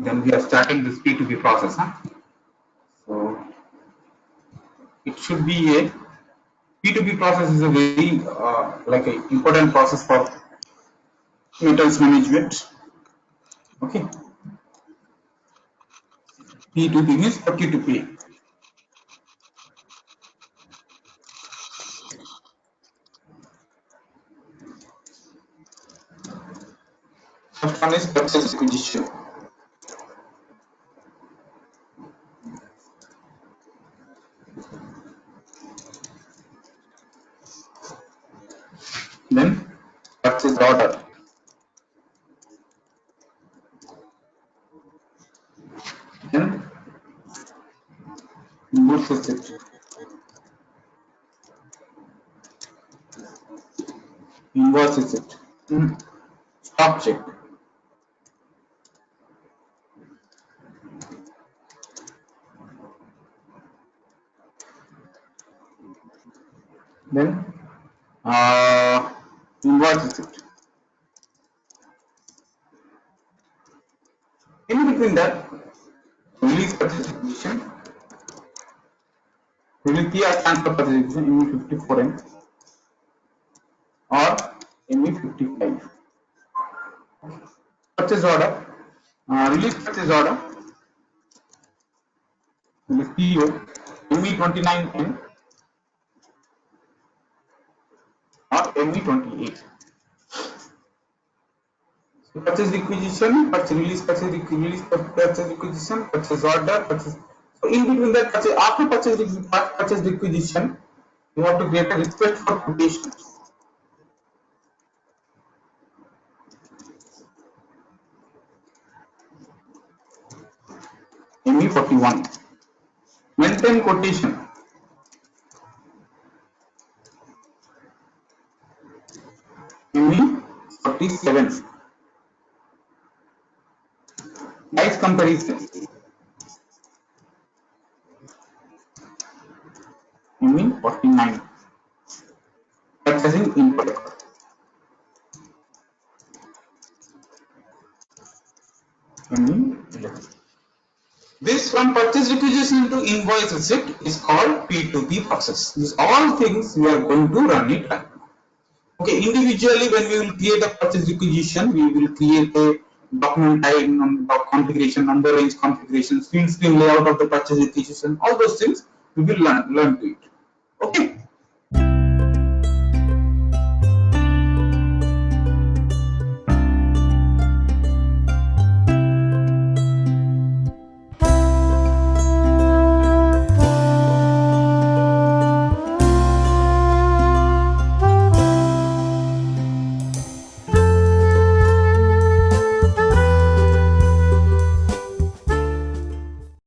then we are starting this P2P process. Huh? So it should be a P2P process is a very like a important process for metals management. Okay. P2P means procure to pay. First one is purchase acquisition. Then purchase order. Then invoice receipt. Invoice receipt. Stock check. Then invoice receipt. In between that, release purchase acquisition. Release PR stands for purchase acquisition ME54M or ME55. Purchase order. Release purchase order. Release PO ME29M or ME28. So purchase requisition, purchase release, purchase requisition, purchase order, purchase. So in between that, after purchase requisition, you have to create a request for quotation. ME41. Maintain quotation. ME47. Price comparison. ME49. Purchasing input. ME11. This from purchase requisition to invoice receipt is called P2P process. These all things we are going to run it right now. Okay, individually when we will create a purchase requisition, we will create a document type, configuration, number range configuration, field stream layout of the purchase requisition, all those things we will learn to it. Okay.